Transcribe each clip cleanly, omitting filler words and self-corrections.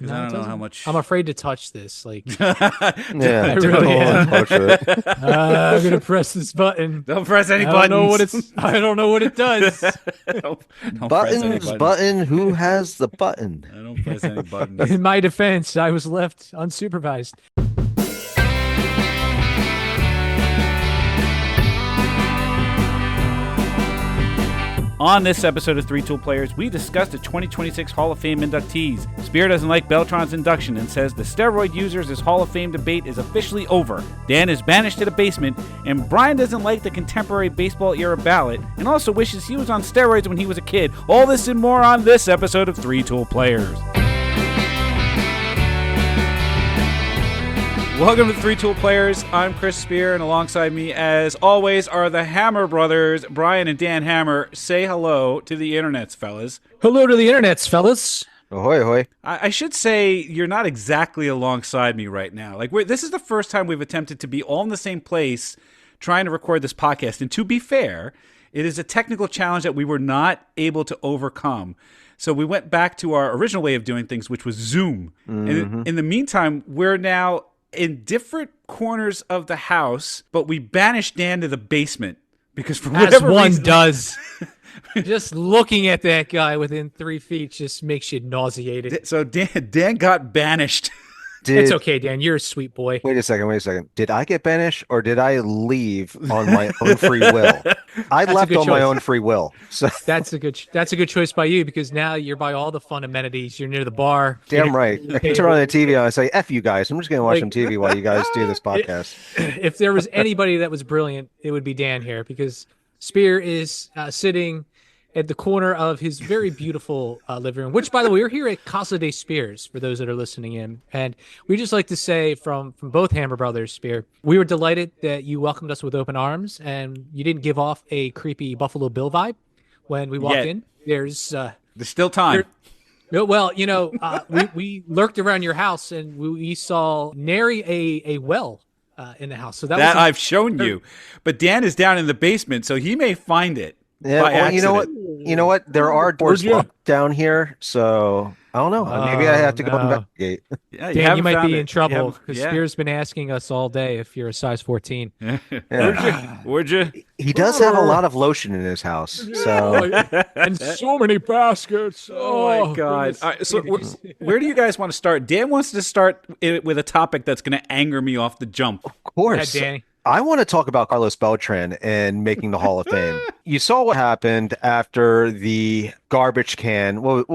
because No, I it don't know how doesn't. much. I'm afraid to touch this. Like, Yeah, I don't really am. touch it. I'm gonna press this button. Don't press any I don't know what buttons. it's. I don't know what it does. don't, don't press any Buttons, buttons. button. Who has the button? I don't press any buttons. In my defense, I was left unsupervised. On this episode of Three Tool Players, we discussed the 2026 Hall of Fame inductees. Spear doesn't like Beltran's induction and says the steroid users' Hall of Fame debate is officially over. Dan is banished to the basement, and Brian doesn't like the contemporary baseball-era ballot and also wishes he was on steroids when he was a kid. All this and more on this episode of Three Tool Players. Welcome to Three Tool Players. I'm Chris Spear, and alongside me, as always, are the Hammer brothers, Brian and Dan Hammer. Say hello to the internets, fellas. Hello to the internets, fellas. Ahoy, ahoy. I should say you're not exactly alongside me right now. This is the first time we've attempted to be all in the same place trying to record this podcast. And to be fair, it is a technical challenge that we were not able to overcome. So we went back to our original way of doing things, which was Zoom. Mm-hmm. And in the meantime, we're now in different corners of the house, but we banished Dan to the basement because for whatever As one reason, does. Just looking at that guy within 3 feet just makes you nauseated. So Dan got banished. It's okay, Dan. You're a sweet boy. Wait a second. Did I get banished or did I leave on my own free will? I left on my own free will. So that's a good choice by you because now you're by all the fun amenities. You're near the bar. Damn right. I can turn on the TV and I say, F you guys. I'm just going to watch some TV while you guys do this podcast. If there was anybody that was brilliant, it would be Dan here because Spear is sitting at the corner of his very beautiful living room, which, by the way, we're here at Casa de Spears, for those that are listening in. And we just like to say from both Hammer Brothers, Spear, we were delighted that you welcomed us with open arms and you didn't give off a creepy Buffalo Bill vibe when we walked in. There's still time. Well, we lurked around your house and we saw nary a well in the house. So that I've shown you. But Dan is down in the basement, so he may find it. Yeah, well, you know what? There are doors locked down here, so I don't know. Maybe I have to go investigate. Yeah, Dan, you might be in trouble because Spear's been asking us all day if you're a size 14. Would you? He does have a lot of lotion in his house, so and so many baskets. Oh my God! All right, so where do you guys want to start? Dan wants to start with a topic that's going to anger me off the jump. Of course, Danny. I want to talk about Carlos Beltran and making the Hall of Fame. You saw what happened after the garbage can. What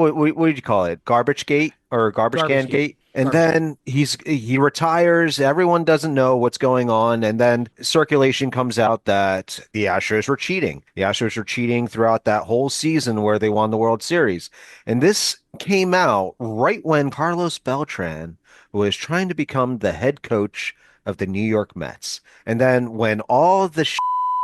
did you call it? Garbage gate or garbage can gate? And then he retires. Everyone doesn't know what's going on. And then circulation comes out that the Astros were cheating. The Astros were cheating throughout that whole season where they won the World Series. And this came out right when Carlos Beltran was trying to become the head coach of the New York Mets. And then when all the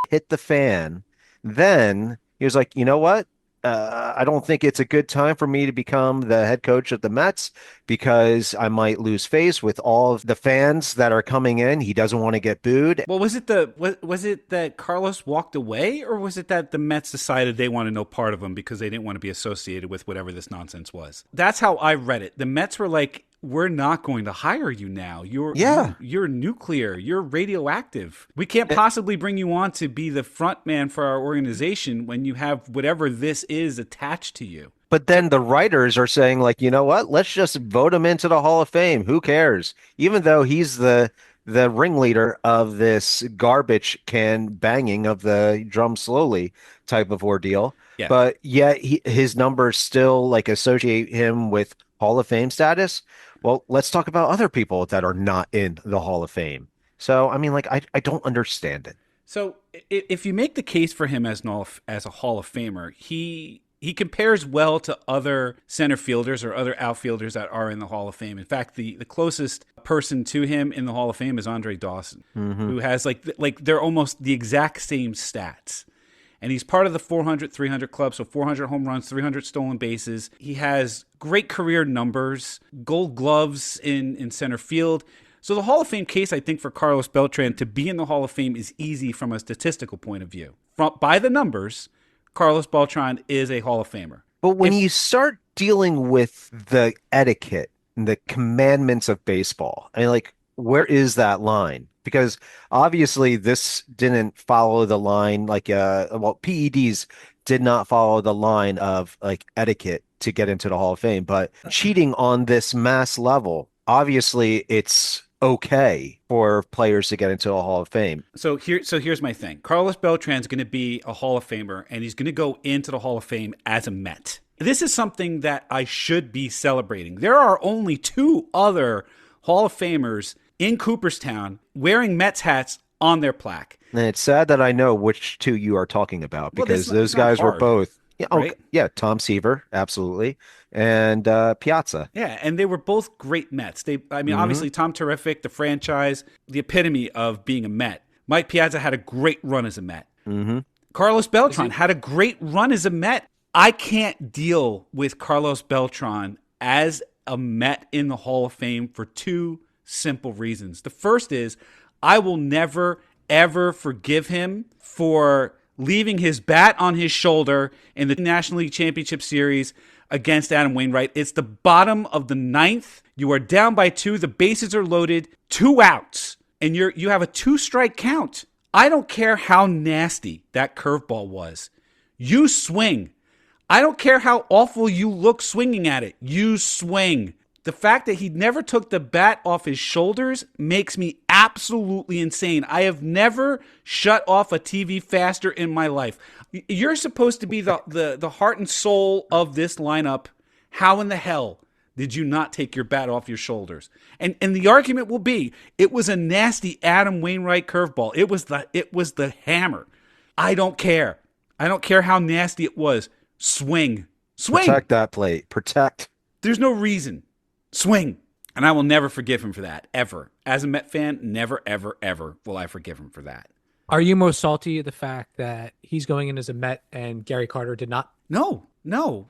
hit the fan, then he was like, you know what? I don't think it's a good time for me to become the head coach of the Mets because I might lose face with all of the fans that are coming in. He doesn't want to get booed. Well, was it that Carlos walked away, or was it that the Mets decided they wanted no part of him because they didn't want to be associated with whatever this nonsense was? That's how I read it. The Mets were like, we're not going to hire you now. You're nuclear. You're radioactive. We can't possibly bring you on to be the front man for our organization when you have whatever this is attached to you. But then the writers are saying, like, you know what? Let's just vote him into the Hall of Fame. Who cares? Even though he's the ringleader of this garbage can banging of the drum slowly type of ordeal. Yeah. But yet his numbers still like associate him with Hall of Fame status. Well, let's talk about other people that are not in the Hall of Fame. So, I mean, like, I don't understand it. So if you make the case for him as a Hall of Famer, he compares well to other center fielders or other outfielders that are in the Hall of Fame. In fact, the closest person to him in the Hall of Fame is Andre Dawson, who has like they're almost the exact same stats. And he's part of the 400-300 club, so 400 home runs, 300 stolen bases. He has great career numbers, gold gloves in center field. So the Hall of Fame case, I think, for Carlos Beltran to be in the Hall of Fame is easy from a statistical point of view. By the numbers, Carlos Beltran is a Hall of Famer. But when you start dealing with the etiquette the commandments of baseball. And like, where is that line? Because obviously this didn't follow the line like well, PEDs did not follow the line of like etiquette to get into the Hall of Fame, but cheating on this mass level, obviously it's okay for players to get into the Hall of Fame. So here's my thing. Carlos Beltran's going to be a Hall of Famer, and he's going to go into the Hall of Fame as a Met. This is something that I should be celebrating. There are only two other Hall of Famers in Cooperstown wearing Mets hats on their plaque. And it's sad that I know which two you are talking about because those guys were both, yeah, right? yeah, Tom Seaver, absolutely, and Piazza. Yeah, and they were both great Mets. Obviously Tom Terrific, the franchise, the epitome of being a Met. Mike Piazza had a great run as a Met. Carlos Beltran had a great run as a Met. I can't deal with Carlos Beltran as a Met in the Hall of Fame for two simple reasons. The first is I will never, ever forgive him for leaving his bat on his shoulder in the National League Championship Series against Adam Wainwright. It's the bottom of the ninth. You are down by two. The bases are loaded. 2 outs. And you have a 2-strike count. I don't care how nasty that curveball was. You swing. I don't care how awful you look swinging at it. You swing. The fact that he never took the bat off his shoulders makes me absolutely insane. I have never shut off a TV faster in my life. You're supposed to be the heart and soul of this lineup. How in the hell did you not take your bat off your shoulders? And the argument will be it was a nasty Adam Wainwright curveball. It was the hammer. I don't care. I don't care how nasty it was. Swing. Protect that plate. Protect. There's no reason. Swing. And I will never forgive him for that, ever. As a Met fan, never, ever, ever will I forgive him for that. Are you most salty at the fact that he's going in as a Met and Gary Carter did not? No.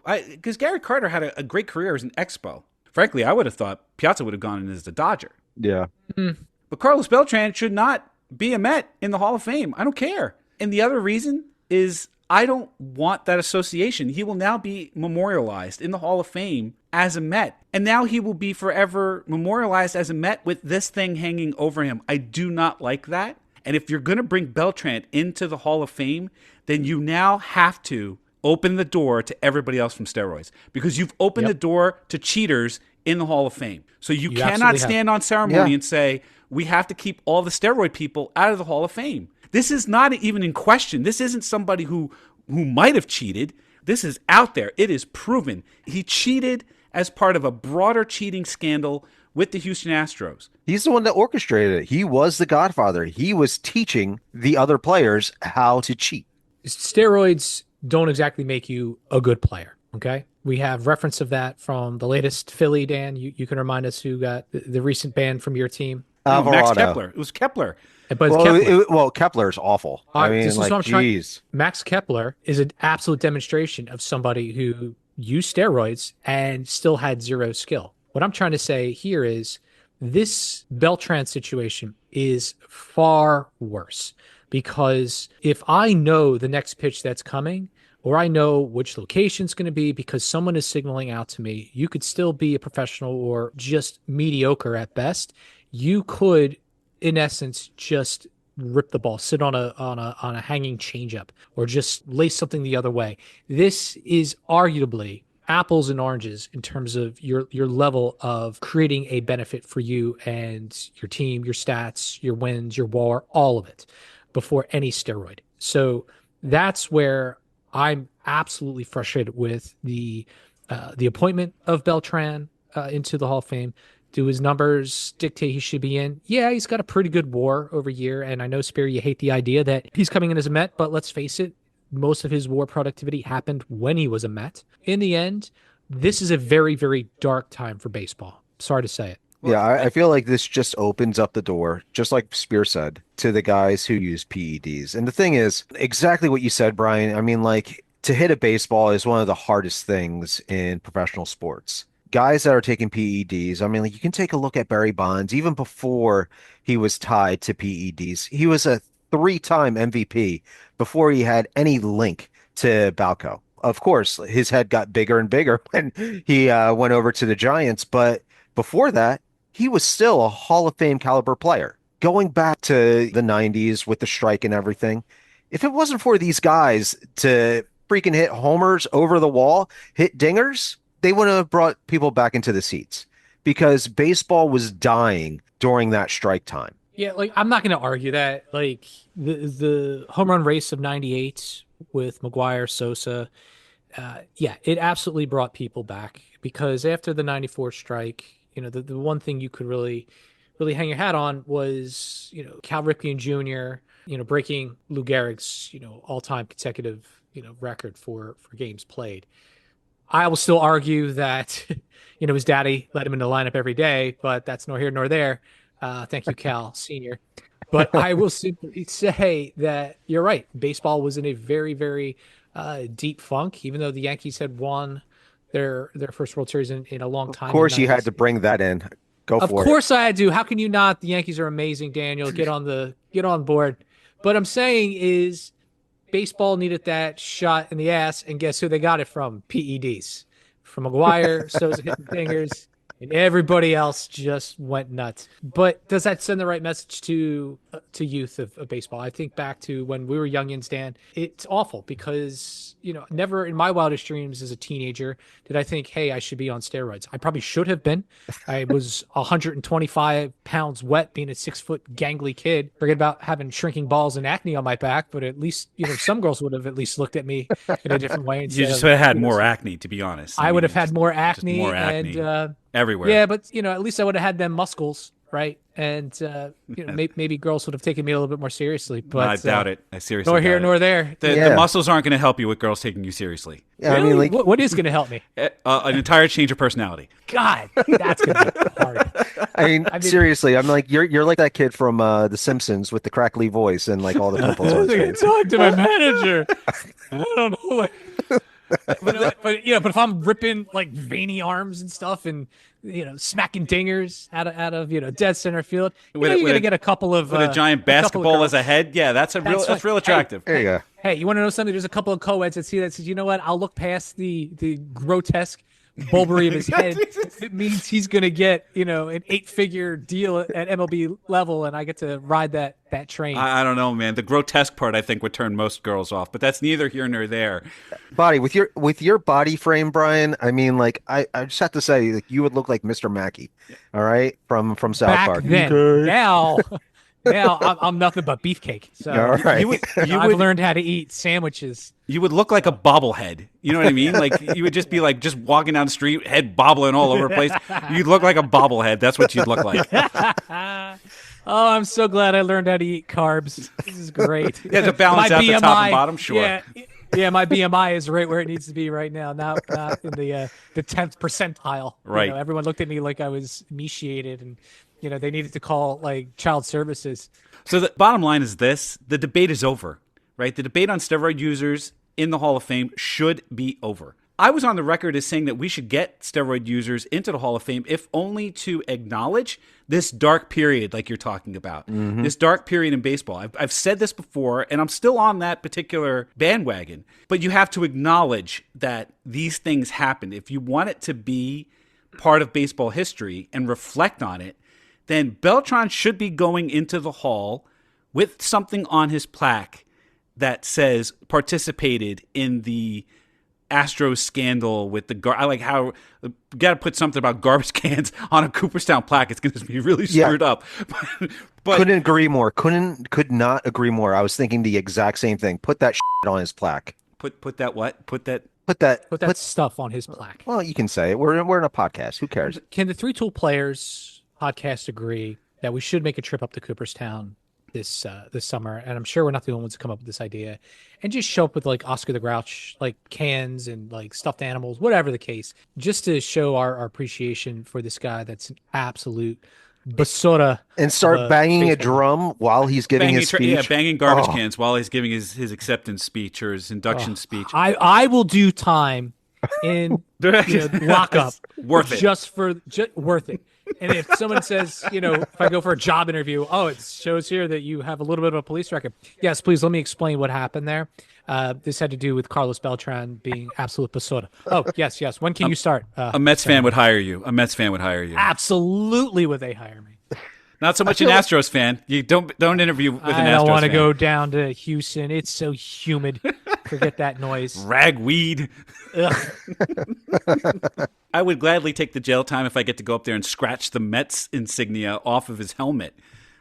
Because Gary Carter had a great career as an Expo. Frankly, I would have thought Piazza would have gone in as a Dodger. Yeah. But Carlos Beltran should not be a Met in the Hall of Fame. I don't care. And the other reason is I don't want that association. He will now be memorialized in the Hall of Fame as a Met. And now he will be forever memorialized as a Met with this thing hanging over him. I do not like that. And if you're going to bring Beltran into the Hall of Fame, then you now have to open the door to everybody else from steroids. Because you've opened the door to cheaters in the Hall of Fame. So you cannot stand on ceremony and say, we have to keep all the steroid people out of the Hall of Fame. This is not even in question. This isn't somebody who might have cheated. This is out there. It is proven. He cheated as part of a broader cheating scandal with the Houston Astros. He's the one that orchestrated it. He was the godfather. He was teaching the other players how to cheat. Steroids don't exactly make you a good player, okay? We have reference of that from the latest Philly, Dan. You can remind us who got the recent ban from your team. Max Kepler. It was Kepler. But Kepler. Kepler's awful. I mean, geez. Max Kepler is an absolute demonstration of somebody who used steroids and still had zero skill. What I'm trying to say here is this Beltran situation is far worse because if I know the next pitch that's coming, or I know which location it's going to be because someone is signaling out to me, you could still be a professional or just mediocre at best. You could, in essence, just rip the ball, sit on a hanging changeup, or just lace something the other way. This is arguably apples and oranges in terms of your level of creating a benefit for you and your team, your stats, your wins, your WAR, all of it before any steroid. So that's where I'm absolutely frustrated with the appointment of Beltran into the Hall of Fame. Do his numbers dictate he should be in? Yeah, he's got a pretty good WAR over year, and I know, Spear, you hate the idea that he's coming in as a Met, but let's face it, most of his WAR productivity happened when he was a Met. In the end, this is a very, very dark time for baseball. Sorry to say it. Yeah, I feel like this just opens up the door, just like Spear said, to the guys who use PEDs. And the thing is, exactly what you said, Brian. I mean, like, to hit a baseball is one of the hardest things in professional sports. Guys that are taking PEDs, I mean, like, you can take a look at Barry Bonds, even before he was tied to PEDs. He was a 3-time MVP before he had any link to Balco. Of course, his head got bigger and bigger when he went over to the Giants, but before that, he was still a Hall of Fame caliber player. Going back to the 90s with the strike and everything, if it wasn't for these guys to freaking hit homers over the wall, hit dingers, they wouldn't have brought people back into the seats because baseball was dying during that strike time. Yeah, like I'm not going to argue that. Like the home run race of '98 with McGuire, Sosa, yeah, it absolutely brought people back because after the '94 strike, the one thing you could really hang your hat on was Cal Ripken Jr. Breaking Lou Gehrig's all-time consecutive record for games played. I will still argue that his daddy let him in the lineup every day, but that's nor here nor there. Thank you, Cal Sr. But I will simply say that you're right. Baseball was in a very, very deep funk, even though the Yankees had won their first World Series in a long time. Of course, you had to bring that in. Go for it. Of course, I do. How can you not? The Yankees are amazing, Daniel. Get on board. But I'm saying is baseball needed that shot in the ass, and guess who they got it from? PEDs. From McGuire, Sosa hitting dingers, and everybody else just went nuts. But does that send the right message to youth of baseball? I think back to when we were youngins, Dan. It's awful because never in my wildest dreams as a teenager did I think, hey, I should be on steroids. I probably should have been. I was 125 pounds wet, being a 6-foot gangly kid. Forget about having shrinking balls and acne on my back, but at least some girls would have at least looked at me in a different way. You just would have had more acne, to be honest. I would have had more acne, more acne and everywhere. Yeah, but at least I would have had them muscles, right? And maybe girls would have taken me a little bit more seriously. But I doubt it. I seriously nor doubt here it. nor there. The muscles aren't going to help you with girls taking you seriously. Yeah, really? I mean, like, what is going to help me? An entire change of personality. God, that's going to be hard. I mean, seriously, I'm like you're like that kid from The Simpsons with the crackly voice and like all the pimples on his face. Talk to my manager. I don't know. But if I'm ripping like veiny arms and stuff and smacking dingers out of dead center field, you're gonna get a couple of with a giant basketball as a head. Yeah, that's real attractive. There you go. Hey, you want to know something? There's a couple of co-eds that see that says, you know what? I'll look past the grotesque bulbery of his head. It means he's gonna get an 8-figure deal at MLB level, and I get to ride that train. I don't know, man. The grotesque part, I think, would turn most girls off, but that's neither here nor there. Body with your body frame, Brian. I mean, like I just have to say, like you would look like Mr. Mackey, all right, from South Back Park. then, now I'm nothing but beefcake. So All right. I've learned how to eat sandwiches. You would look like a bobblehead. You know what I mean? Like you would just be like just walking down the street, head bobbling all over the place. You'd look like a bobblehead. That's what you'd look like. Oh, I'm so glad I learned how to eat carbs. This is great. Yeah, to balance out the top and bottom, sure. Yeah, my BMI is right where it needs to be right now, not in the 10th percentile. Right. Everyone looked at me like I was emaciated, and they needed to call like child services. So the bottom line is this: the debate is over, right? The debate on steroid users in the Hall of Fame should be over. I was on the record as saying that we should get steroid users into the Hall of Fame, if only to acknowledge this dark period like you're talking about, this dark period in baseball. I've said this before, and I'm still on that particular bandwagon, but you have to acknowledge that these things happened. If you want it to be part of baseball history and reflect on it, then Beltran should be going into the Hall with something on his plaque that says participated in the Astros scandal with I like how you got to put something about garbage cans on a Cooperstown plaque. It's going to be really screwed up. But couldn't agree more. Could not agree more. I was thinking the exact same thing. Put that shit on his plaque. Put that what? Put that stuff on his plaque. Well, you can say it. We're in a podcast. Who cares? Can the Three Tool Players podcast agree that we should make a trip up to Cooperstown this summer? And I'm sure we're not the only ones to come up with this idea, and just show up with like Oscar the Grouch, like cans and like stuffed animals, whatever the case, just to show our appreciation for this guy that's an absolute basura. And start banging a drum while he's giving his speech. Yeah, banging garbage cans while he's giving his acceptance speech or his induction speech. I will do time in lockup Worth it. just worth it. And if someone says, if I go for a job interview, oh, it shows here that you have a little bit of a police record. Yes, please let me explain what happened there. This had to do with Carlos Beltran being absolute basura. Oh, yes. When can you start? A Mets fan would hire you. A Mets fan would hire you. Absolutely would they hire me. Not so much an Astros fan. You don't interview with an Astros fan. I don't want to go down to Houston. It's so humid. Forget that noise. Ragweed. I would gladly take the jail time if I get to go up there and scratch the Mets insignia off of his helmet.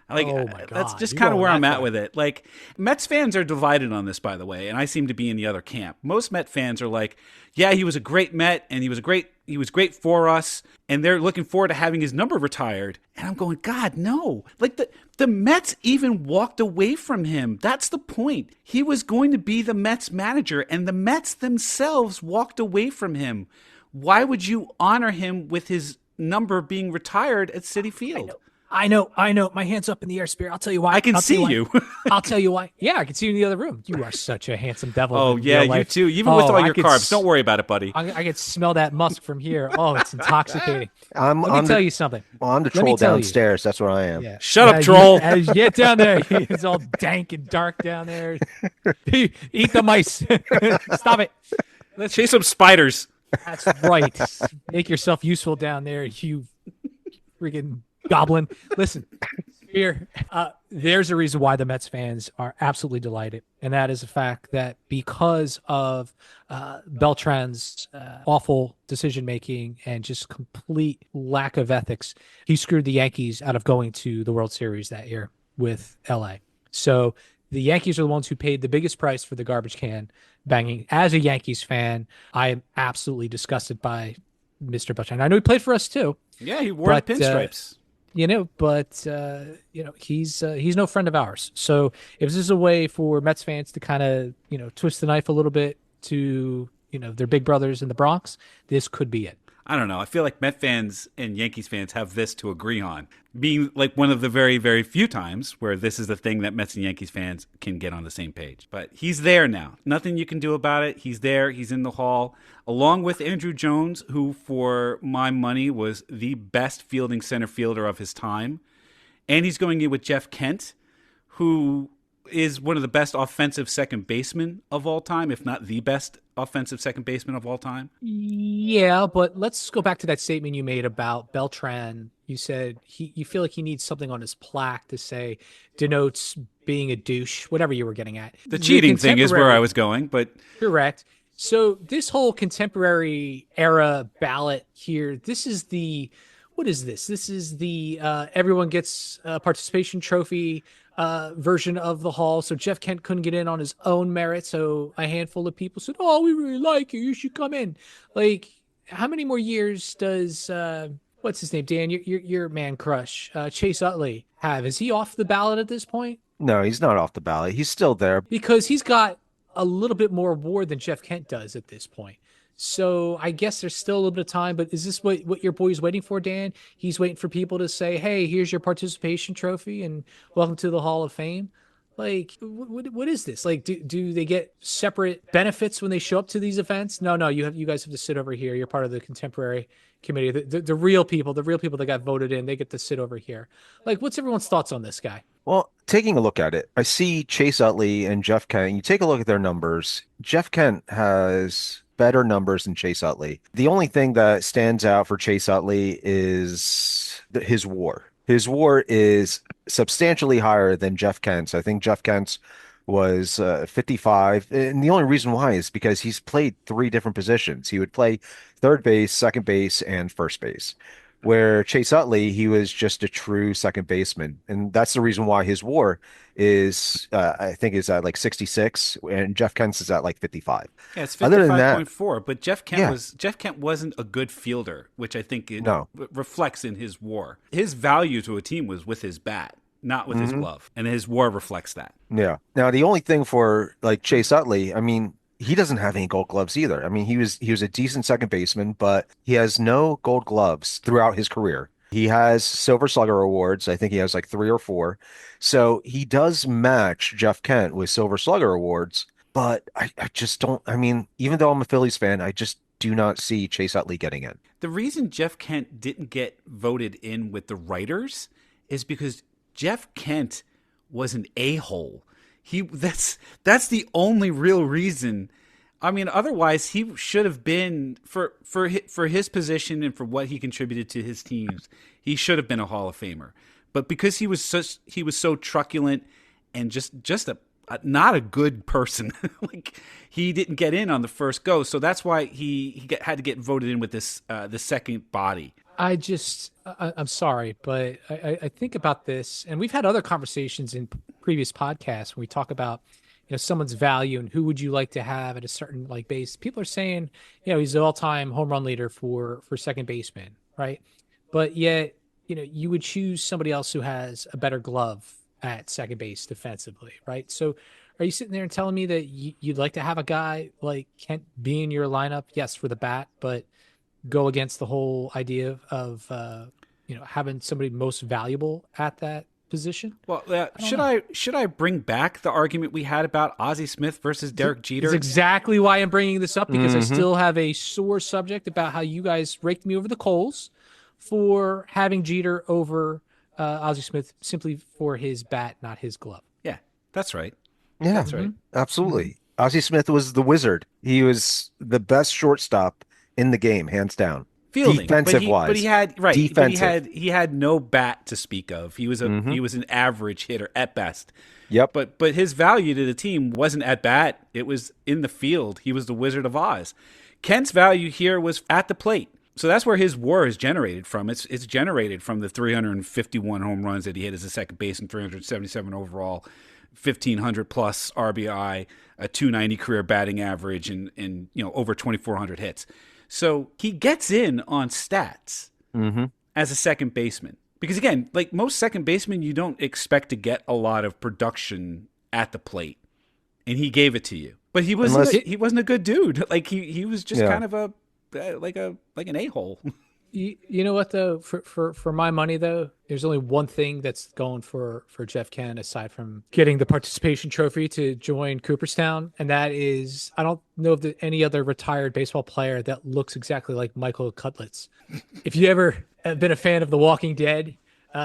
Like, oh my God. That's just kind of where I'm at with it. Like, Mets fans are divided on this, by the way, and I seem to be in the other camp. Most Met fans are like, yeah, he was a great Met, and he was great for us, and they're looking forward to having his number retired. And I'm going, God, no. Like, the Mets even walked away from him. That's the point. He was going to be the Mets manager, and the Mets themselves walked away from him. Why would you honor him with his number being retired at Citi Field? I know. My hand's up in the air, Spear. I'll tell you why. I can see you. I'll tell you why. Yeah, I can see you in the other room. You are such a handsome devil. Oh, yeah, you too. Even with all your carbs. Don't worry about it, buddy. I can smell that musk from here. Oh, it's intoxicating. Let me tell you something. Well, I'm the troll downstairs. That's what I am. Yeah. Shut up, troll. As you get down there, it's all dank and dark down there. Eat the mice. Stop it. Let's chase some spiders. That's right. Make yourself useful down there, you freaking goblin. Listen, here, there's a reason why the Mets fans are absolutely delighted, and that is the fact that because of Beltran's awful decision-making and just complete lack of ethics, he screwed the Yankees out of going to the World Series that year with LA. So the Yankees are the ones who paid the biggest price for the garbage can banging. As a Yankees fan, I am absolutely disgusted by Mr. Beltran. I know he played for us too. Yeah, he wore the pinstripes. He's no friend of ours. So if this is a way for Mets fans to kind of, twist the knife a little bit to, their big brothers in the Bronx, this could be it. I don't know. I feel like Met fans and Yankees fans have this to agree on, being like one of the very, very few times where this is the thing that Mets and Yankees fans can get on the same page. But he's there now. Nothing you can do about it. He's there. He's in the hall, along with Andrew Jones, who, for my money, was the best fielding center fielder of his time. And he's going in with Jeff Kent, who is one of the best offensive second basemen of all time, if not the best offensive second baseman of all time. Yeah, but let's go back to that statement you made about Beltran. You said you feel like he needs something on his plaque to say denotes being a douche, whatever you were getting at. The cheating thing is where I was going, but correct. So this whole contemporary era ballot here, what is this? This is the everyone gets a participation trophy version of the hall. So Jeff Kent couldn't get in on his own merit. So a handful of people said, "Oh, we really like you. You should come in." Like, how many more years does what's his name, Dan? Your man crush, Chase Utley have? Is he off the ballot at this point? No, he's not off the ballot. He's still there because he's got a little bit more war than Jeff Kent does at this point. So I guess there's still a little bit of time, but is this what your boy's waiting for, Dan? He's waiting for people to say, "Hey, here's your participation trophy and welcome to the Hall of Fame." Like, what is this? Like, do they get separate benefits when they show up to these events? No, you guys have to sit over here. You're part of the contemporary committee. The real people that got voted in, they get to sit over here. Like, what's everyone's thoughts on this guy? Well, taking a look at it, I see Chase Utley and Jeff Kent. You take a look at their numbers. Jeff Kent has better numbers than Chase Utley. The only thing that stands out for Chase Utley is his WAR. His WAR is substantially higher than Jeff Kent's. I think Jeff Kent's was 55. And the only reason why is because he's played three different positions. He would play third base, second base, and first base. Where Chase Utley, he was just a true second baseman. And that's the reason why his WAR is, I think, is at like 66, and Jeff Kent's is at like 55. Yeah, it's 55.4, but Jeff Kent wasn't a good fielder, which I think reflects in his WAR. His value to a team was with his bat, not with his glove, and his WAR reflects that. Yeah. Now, the only thing for like Chase Utley, I mean, he doesn't have any gold gloves either. I mean, he was a decent second baseman, but he has no gold gloves throughout his career. He has Silver Slugger awards. I think he has like 3 or 4. So he does match Jeff Kent with Silver Slugger awards, but I just don't. I mean, even though I'm a Phillies fan, I just do not see Chase Utley getting in. The reason Jeff Kent didn't get voted in with the writers is because Jeff Kent was an a-hole. That's the only real reason. I mean, otherwise he should have been for his position and for what he contributed to his teams. He should have been a Hall of Famer. But because he was so truculent and just not a good person, like he didn't get in on the first go. So that's why he had to get voted in with this the second body. I'm sorry, but I think about this, and we've had other conversations in previous podcasts when we talk about, someone's value and who would you like to have at a certain base. People are saying, he's the all-time home run leader for second baseman, right? But yet, you would choose somebody else who has a better glove at second base defensively, right? So are you sitting there and telling me that you'd like to have a guy like Kent be in your lineup? Yes, for the bat, but go against the whole idea of having somebody most valuable at that position? Well, should I bring back the argument we had about Ozzie Smith versus Derek Jeter? That's exactly why I'm bringing this up, because I still have a sore subject about how you guys raked me over the coals for having Jeter over Ozzie Smith simply for his bat, not his glove. Yeah, that's right. Yeah, that's right. Absolutely. Ozzie Smith was the wizard. He was the best shortstop in the game, hands down. Fielding, defensive-wise. But he had right. Defensive. But he had no bat to speak of. He was an average hitter at best. Yep. But his value to the team wasn't at bat. It was in the field. He was the Wizard of Oz. Kent's value here was at the plate. So that's where his WAR is generated from. It's generated from the 351 home runs that he hit as a second baseman, 377 overall, 1,500 plus RBI, a 290 career batting average, and over 2,400 hits. So he gets in on stats as a second baseman. Because again, like most second basemen, you don't expect to get a lot of production at the plate. And he gave it to you. But he wasn't a good dude. Like he was just kind of like an a-hole. You know what though? For my money though, there's only one thing that's going for Jeff Kent aside from getting the participation trophy to join Cooperstown, and that is I don't know of any other retired baseball player that looks exactly like Michael Cutlitz. If you ever have been a fan of The Walking Dead,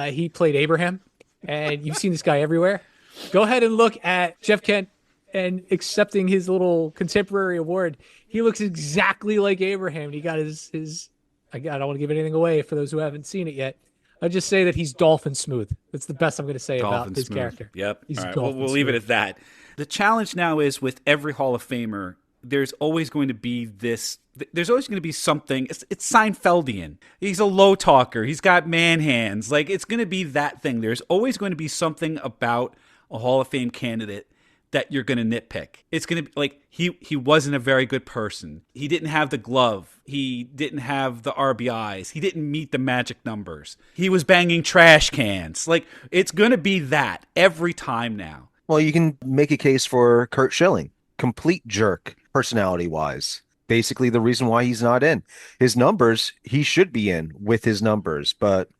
he played Abraham, and you've seen this guy everywhere. Go ahead and look at Jeff Kent and accepting his little contemporary award. He looks exactly like Abraham. He got his I don't want to give anything away for those who haven't seen it yet. I'll just say that he's dolphin smooth. That's the best I'm going to say about his character. Yep. He's all right. dolphin We'll leave it at that. The challenge now is with every Hall of Famer, there's always going to be there's always going to be something. It's Seinfeldian. He's a low talker. He's got man hands. Like it's going to be that thing. There's always going to be something about a Hall of Fame candidate that you're going to nitpick. It's going to be like he wasn't a very good person. He didn't have the glove. He didn't have the RBIs. He didn't meet the magic numbers. He was banging trash cans. Like it's going to be that every time now. Well, you can make a case for Kurt Schilling. Complete jerk, personality-wise. Basically the reason why he's not in. His numbers, he should be in with his numbers, but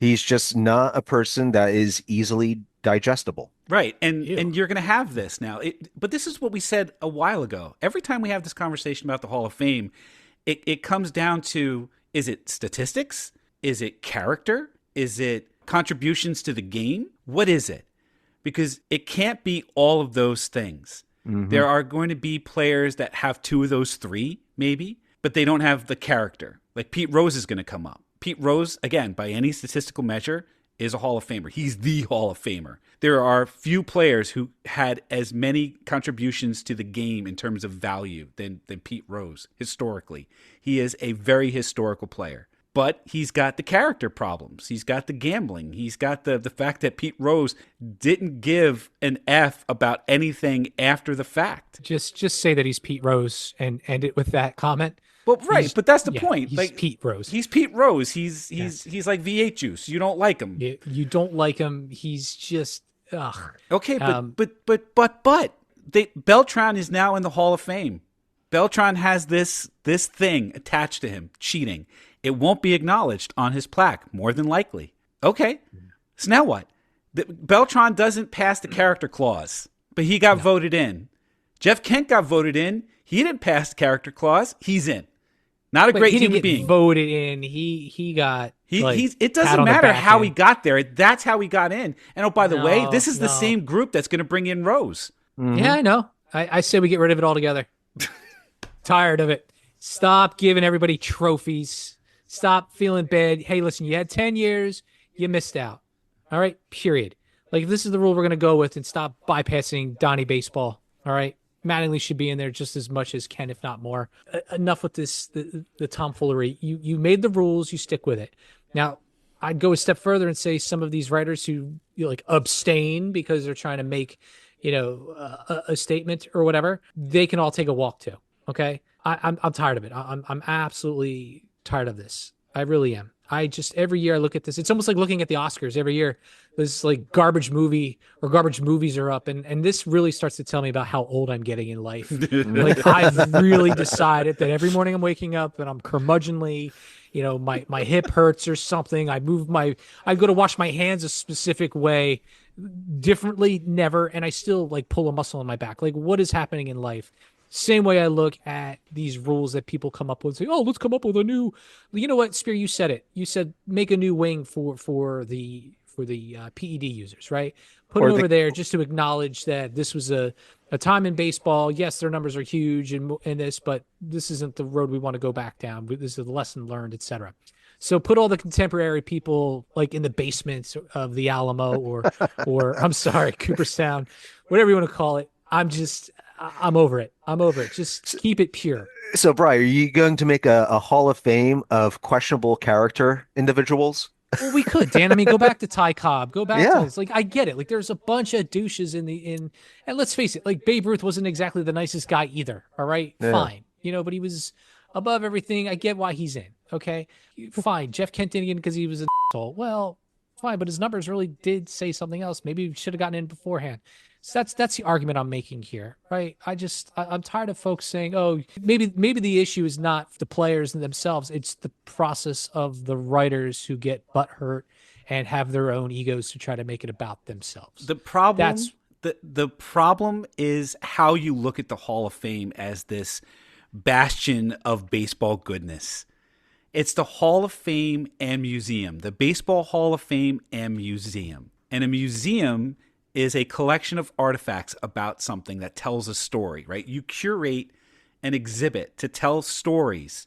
he's just not a person that is easily digestible. Right. And you're going to have this now. But this is what we said a while ago. Every time we have this conversation about the Hall of Fame, it comes down to, is it statistics? Is it character? Is it contributions to the game? What is it? Because it can't be all of those things. There are going to be players that have two of those three, maybe, but they don't have the character. Like Pete Rose is going to come up. Pete Rose, again, by any statistical measure, is a Hall of Famer. He's the Hall of Famer. There are few players who had as many contributions to the game in terms of value than Pete Rose, historically. He is a very historical player. But he's got the character problems. He's got the gambling. He's got the fact that Pete Rose didn't give an F about anything after the fact. Just say that he's Pete Rose and end it with that comment. Well, right, but that's the point. He's like Pete Rose. He's Pete Rose. He's like V8 juice. You don't like him. You don't like him. He's just okay. But Beltran is now in the Hall of Fame. Beltran has this thing attached to him, cheating. It won't be acknowledged on his plaque, more than likely. Okay, so now what? Beltran doesn't pass the character clause, but he got voted in. Jeff Kent got voted in. He didn't pass the character clause. He's in. Not a But great he didn't human get being. voted in. He got It pat doesn't on the matter back how end. he got there. That's how he got in. And oh, by the way, No, this is the no. same group that's going to bring in Rose. Yeah, I know. I say we get rid of it altogether. Tired of it. Stop giving everybody trophies. Stop feeling bad. Hey, listen, you had 10 years. You missed out. All right, period. Like, if this is the rule we're going to go with, and stop bypassing Donnie Baseball. All right? Mattingly should be in there just as much as Ken, if not more. Enough with this, the tomfoolery. You made the rules. You stick with it. Now, I'd go a step further and say some of these writers who like abstain because they're trying to make, a statement or whatever, they can all take a walk too. Okay, I'm tired of it. I'm absolutely tired of this. I really am. I just every year I look at this. It's almost like looking at the Oscars every year. This like garbage movie or garbage movies are up, and this really starts to tell me about how old I'm getting in life. Like I've really decided that every morning I'm waking up and I'm curmudgeonly. My hip hurts or something. I go to wash my hands a specific way, differently, never, and I still like pull a muscle in my back. Like, what is happening in life? Same way I look at these rules that people come up with. Say, oh, let's come up with a new. You know what, Spear? You said it. You said make a new wing for the PED users, right? Put Or it the- over there just to acknowledge that this was a time in baseball. Yes, their numbers are huge in this, but this isn't the road we want to go back down. This is a lesson learned, etc. So put all the contemporary people like in the basements of the Alamo or I'm sorry, Cooperstown, whatever you want to call it. I'm over it. I'm over it. Just keep it pure. So, Brian, are you going to make a Hall of Fame of questionable character individuals? Well, we could, Dan. I mean, go back to Ty Cobb. Go back to Yeah. this. Like, I get it. Like, there's a bunch of douches and let's face it. Like, Babe Ruth wasn't exactly the nicest guy either. All right, Yeah. fine. But he was above everything. I get why he's in. Okay, fine. Jeff Kent didn't get in because he was an asshole. Well, fine, but his numbers really did say something else. Maybe he should have gotten in beforehand. So that's the argument I'm making here, right? I'm tired of folks saying, "Oh, maybe the issue is not the players themselves; it's the process of the writers who get butthurt and have their own egos to try to make it about themselves." The problem That's the problem is how you look at the Hall of Fame as this bastion of baseball goodness. It's the Hall of Fame and museum, the Baseball Hall of Fame and museum. And a museum is a collection of artifacts about something that tells a story, right? You curate an exhibit to tell stories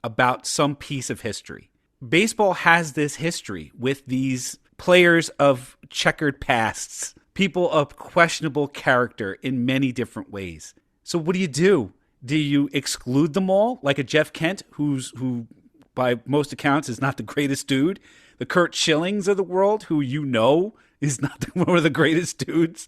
about some piece of history. Baseball has this history with these players of checkered pasts, people of questionable character in many different ways. So what do? Do you exclude them all, like a Jeff Kent, who by most accounts is not the greatest dude? The Kurt Schillings of the world, who is not one of the greatest dudes.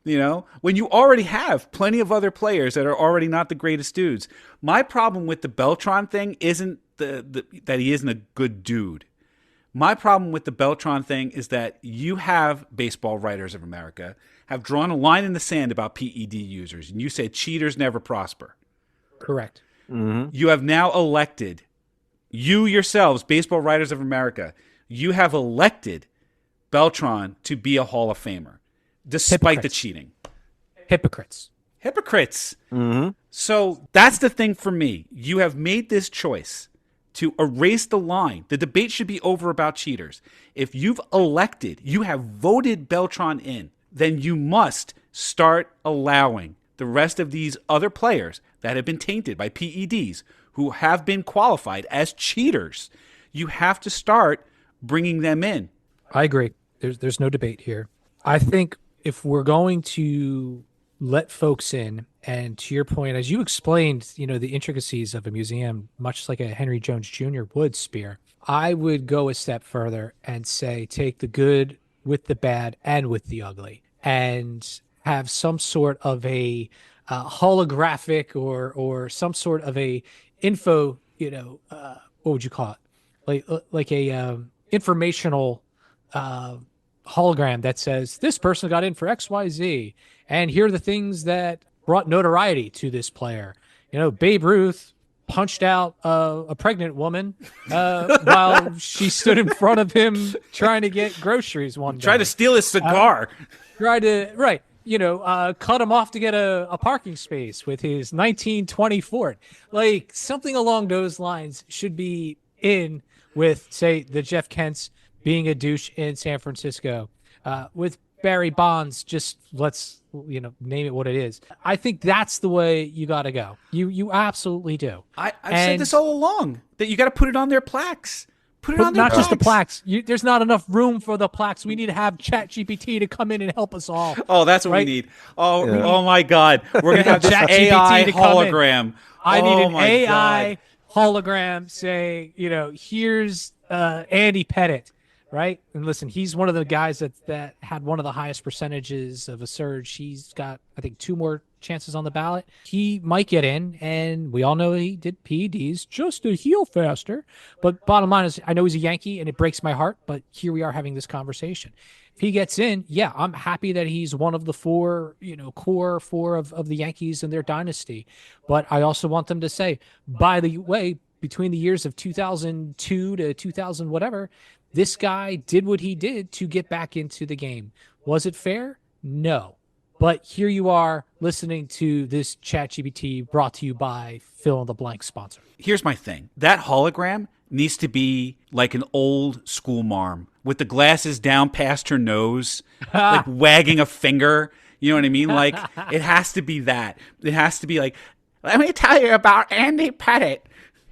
When you already have plenty of other players that are already not the greatest dudes. My problem with the Beltran thing isn't that he isn't a good dude. My problem with the Beltran thing is that you have Baseball Writers of America have drawn a line in the sand about PED users, and you said cheaters never prosper. correct. You have now elected, you yourselves, Baseball Writers of America, you have elected Beltran to be a Hall of Famer, despite the Hypocrites. cheating. Hypocrites. So that's the thing for me. You have made this choice to erase the line. The debate should be over about cheaters. If you have voted Beltran in, then you must start allowing the rest of these other players that have been tainted by PEDs, who have been qualified as cheaters. You have to start bringing them in. I agree. There's no debate here. I think if we're going to let folks in, and to your point, as you explained, the intricacies of a museum, much like a Henry Jones Jr. would, Spear, I would go a step further and say take the good with the bad and with the ugly, and have some sort of a holographic or some sort of a info, what would you call it? Like a informational hologram that says this person got in for XYZ, and here are the things that brought notoriety to this player. Babe Ruth punched out a pregnant woman while she stood in front of him trying to get groceries one day. Try to steal his cigar. Right. cut him off to get a parking space with his 1920 Ford. Like something along those lines should be in with, say, the Jeff Kents being a douche in San Francisco, with Barry Bonds. Just let's name it what it is. I think that's the way you got to go. You absolutely do. I've said this all along that you got to put it on their plaques. Put it on their not plaques. just the plaques. There's not enough room for the plaques. We need to have ChatGPT to come in and help us all. Oh, that's what we need. Oh, Yeah. Oh my God, we're gonna have this AI to come in. hologram. I need an my AI God. hologram saying, here's Andy Pettit, right? And listen, he's one of the guys that had one of the highest percentages of a surge. He's got, I think, 2 more chances on the ballot. He might get in, and we all know he did PEDs just to heal faster. But bottom line is, I know he's a Yankee, and it breaks my heart, but here we are having this conversation. If he gets in, yeah, I'm happy that he's one of the 4, core 4 of the Yankees and their dynasty. But I also want them to say, by the way, between the years of 2002 to 2000 whatever, this guy did what he did to get back into the game. Was it fair? No. But here you are listening to this ChatGPT brought to you by fill in the blank sponsor. Here's my thing. That hologram needs to be like an old school marm with the glasses down past her nose, like wagging a finger. You know what I mean? Like, it has to be that. It has to be like, let me tell you about Andy Pettit.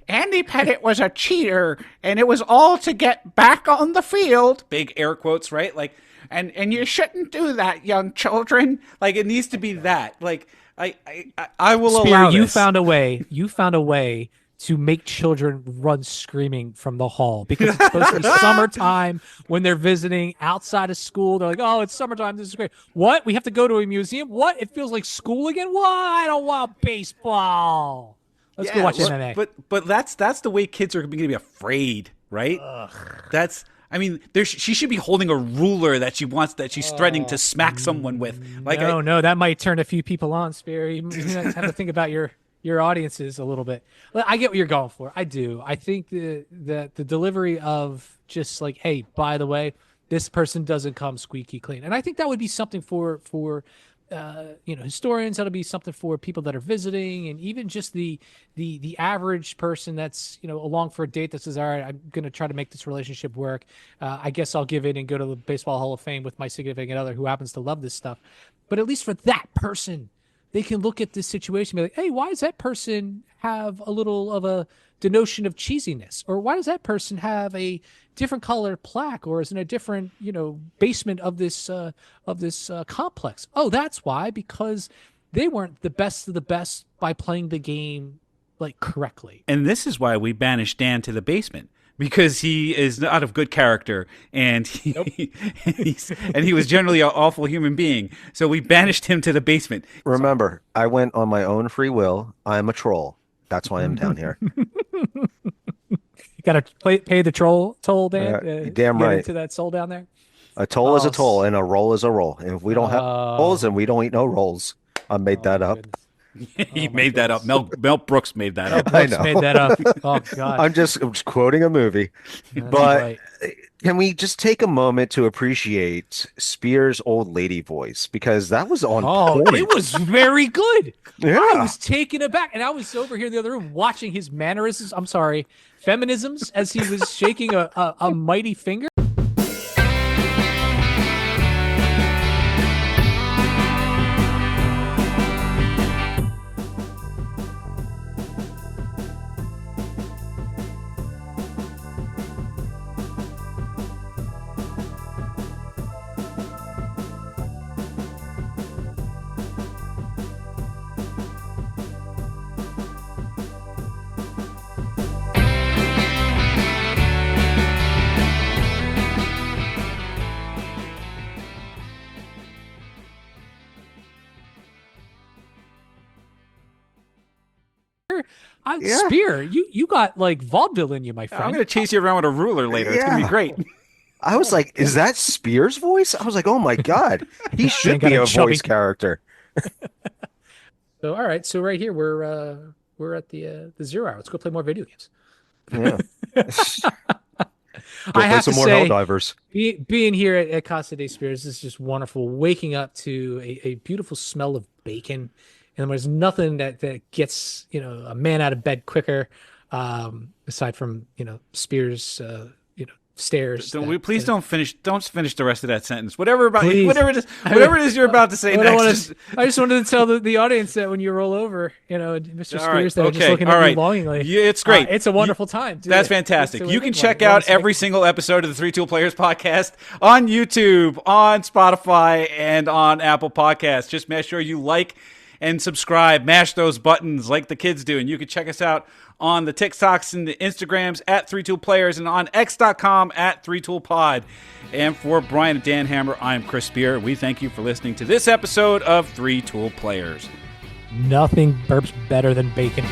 Andy Pettit was a cheater, and it was all to get back on the field. Big air quotes, right? Like, and you shouldn't do that, young children. Like, it needs to be that. Like, I will Spear, allow this. You found a way to make children run screaming from the hall because it's supposed to be summertime when they're visiting outside of school. They're like, oh, it's summertime. This is great. What? We have to go to a museum? What? It feels like school again? What? I don't want baseball. Let's go watch MMA. But that's the way kids are going to be afraid, right? Ugh. She should be holding a ruler that she's threatening to smack someone with. Like, no, that might turn a few people on, Spear. You have to think about your audiences a little bit. I get what you're going for. I do. I think the delivery of just like, hey, by the way, this person doesn't come squeaky clean, and I think that would be something for historians. That'll be something for people that are visiting, and even just the average person that's along for a date that says, all right, I'm going to try to make this relationship work. I guess I'll give in and go to the Baseball Hall of Fame with my significant other who happens to love this stuff. But at least for that person, they can look at this situation and be like, hey, why does that person have a little of a denotion of cheesiness? Or why does that person have a different colored plaque or is in a different, basement of this complex? Oh, that's why, because they weren't the best of the best by playing the game like correctly. And this is why we banished Dan to the basement. Because he is not of good character, and he was generally an awful human being. So we banished him to the basement. Remember, I went on my own free will. I'm a troll. That's why I'm down here. You got to pay the toll, Dan. Damn get right. into that soul down there. A toll is a toll, and a roll is a roll. And if we don't have rolls, then we don't eat no rolls. I made that up. Goodness. He made that up. Mel Brooks made that up. I know. Made that up. Oh God. I'm just quoting a movie. That's But right. can we just take a moment to appreciate Spears' old lady voice? Because that was on point. It was very good. Yeah. I was taken aback. And I was over here in the other room watching his mannerisms. I'm sorry, feminisms as he was shaking a mighty finger. Spear, you got like vaudeville in you, my friend. I'm going to chase you around with a ruler later. It's going to be great. I was like, is that Spears' voice? I was like, oh my God. He should be a voice character. So, all right. So right here, we're at the 0 hour. Let's go play more video games. Yeah. Go I play have some to more say, Helldivers. being here at Casa de Spirits is just wonderful. Waking up to a beautiful smell of bacon, and there's nothing that gets a man out of bed quicker, aside from Spears, stairs. Please don't finish the rest of that sentence. Whatever Please. whatever it is you're about to say next. I just wanted to tell the audience that when you roll over, Mr. All right, Spears, they're just okay, looking all at right. you longingly. Yeah, it's great. It's a wonderful time. That's fantastic. You can check out every single episode of the Three Tool Players podcast on YouTube, on Spotify, and on Apple Podcasts. Just make sure you like and subscribe. Mash those buttons like the kids do. And you can check us out on the TikToks and the Instagrams at 3toolplayers and on x.com at 3toolpod. And for Brian and Dan Hammer, I'm Chris Spear. We thank you for listening to this episode of 3 Tool Players. Nothing burps better than bacon.